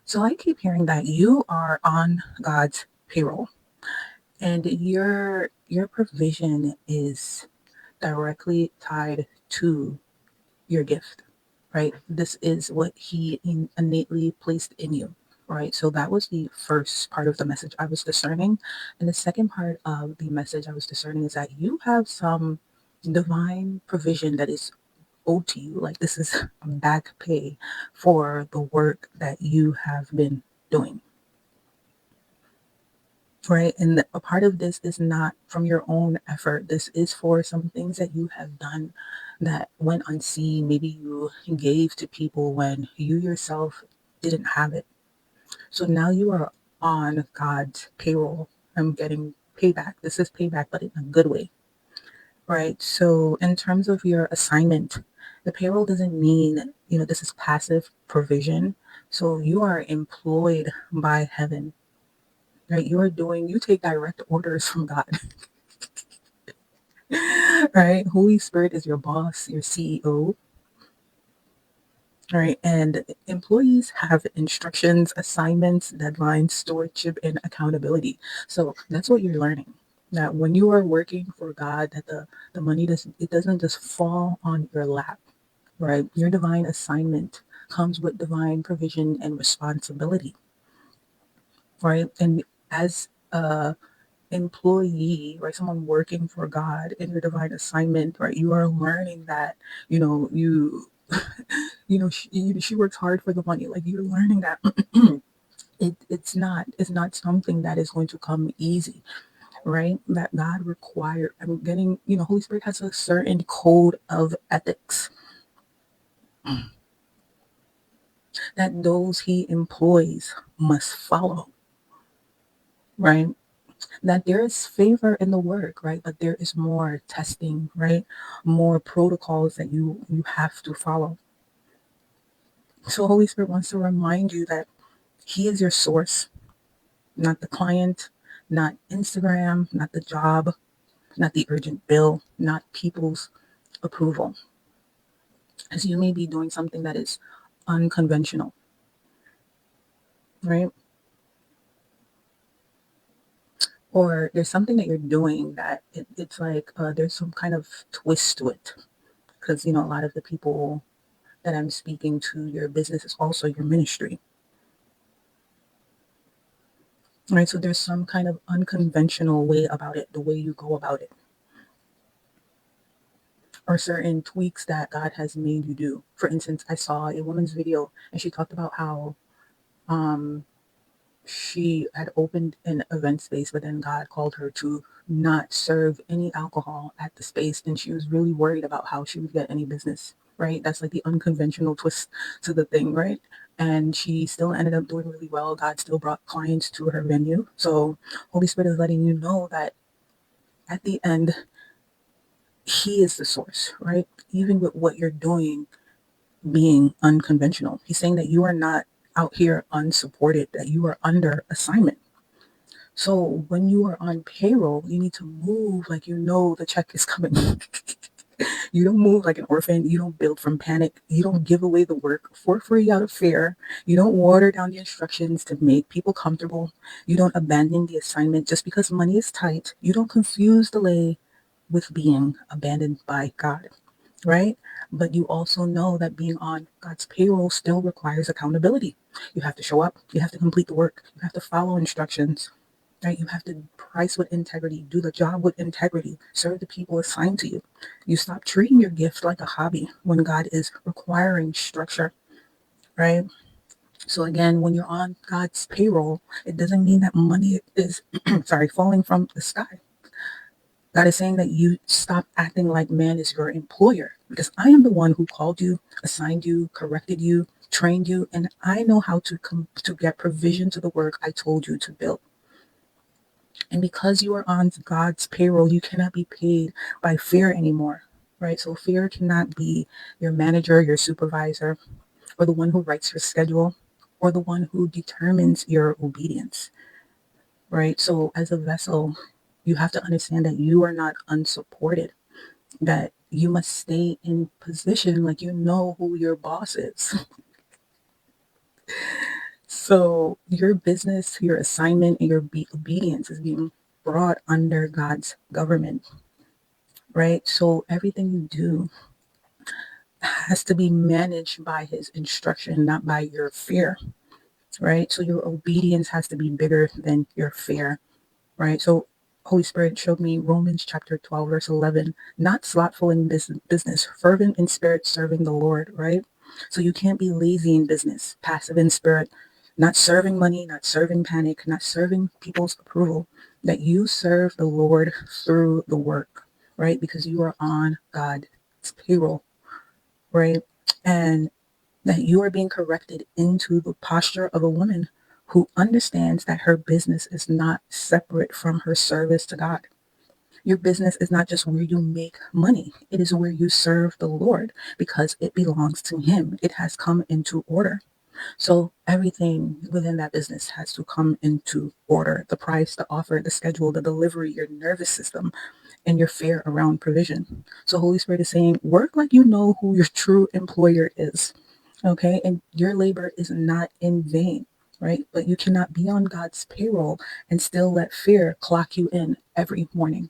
So I keep hearing that you are on God's payroll and your provision is directly tied to your gift, right? This is what he innately placed in you, right? So that was the first part of the message I was discerning. And the second part of the message I was discerning is that you have some divine provision that is owed to you. Like this is back pay for the work that you have been doing. Right. And a part of this is not from your own effort. This is for some things that you have done that went unseen. Maybe you gave to people when you yourself didn't have it. So now you are on God's payroll. I'm getting payback. This is payback, but in a good way. Right. So in terms of your assignment, the payroll doesn't mean, this is passive provision. So you are employed by heaven. Right. You take direct orders from God. Right? Holy Spirit is your boss, your CEO, right? And employees have instructions, assignments, deadlines, stewardship, and accountability. So that's what you're learning. That when you are working for God, that the money doesn't just fall on your lap, right? Your divine assignment comes with divine provision and responsibility, right? And as a employee, right, someone working for God in your divine assignment, right, you are learning that, you she works hard for the money. Like you're learning that it's not something that is going to come easy, right? That God required. I'm getting, Holy Spirit has a certain code of ethics that those he employs must follow, right? That there is favor in the work, right? But there is more testing, right? More protocols that you have to follow. So Holy Spirit wants to remind you that he is your source, not the client, not Instagram, not the job, not the urgent bill, not people's approval. As you may be doing something that is unconventional, right? Or there's something that you're doing that it's like there's some kind of twist to it. Because, a lot of the people that I'm speaking to, your business is also your ministry, right? So there's some kind of unconventional way about it, the way you go about it, or certain tweaks that God has made you do. For instance, I saw a woman's video and she talked about how um, she had opened an event space, but then God called her to not serve any alcohol at the space. And she was really worried about how she would get any business, right? That's like the unconventional twist to the thing, right? And she still ended up doing really well. God still brought clients to her venue. So Holy Spirit is letting you know that at the end, he is the source, right? Even with what you're doing being unconventional. He's saying that you are not out here unsupported, that you are under assignment. So when you are on payroll, you need to move like you know the check is coming. You don't move like an orphan. You don't build from panic. You don't give away the work for free out of fear. You don't water down the instructions to make people comfortable. You don't abandon the assignment just because money is tight. You don't confuse delay with being abandoned by God, right? But you also know that being on God's payroll still requires accountability. You have to show up. You have to complete the work. You have to follow instructions, right? You have to price with integrity, do the job with integrity, serve the people assigned to you. You stop treating your gift like a hobby when God is requiring structure, right? So again, when you're on God's payroll, it doesn't mean that money is, falling from the sky. God is saying that you stop acting like man is your employer because I am the one who called you, assigned you, corrected you, trained you, and I know how to get provision to the work I told you to build. And because you are on God's payroll, you cannot be paid by fear anymore, right? So fear cannot be your manager, your supervisor, or the one who writes your schedule, or the one who determines your obedience, right? So as a vessel, you have to understand that you are not unsupported, that you must stay in position like you know who your boss is. So your business, your assignment, and your obedience is being brought under God's government, right? So everything you do has to be managed by his instruction, not by your fear, right? So your obedience has to be bigger than your fear, right? So Holy Spirit showed me Romans chapter 12, verse 11, not slothful in business, fervent in spirit, serving the Lord, right? So you can't be lazy in business, passive in spirit, not serving money, not serving panic, not serving people's approval, that you serve the Lord through the work, right? Because you are on God's payroll, right? And that you are being corrected into the posture of a woman who understands that her business is not separate from her service to God. Your business is not just where you make money, it is where you serve the Lord because it belongs to Him. It has come into order. So everything within that business has to come into order: the price, the offer, the schedule, the delivery, your nervous system, and your fear around provision. So Holy Spirit is saying, work like you know who your true employer is. Okay. And your labor is not in vain, right? But you cannot be on God's payroll and still let fear clock you in every morning.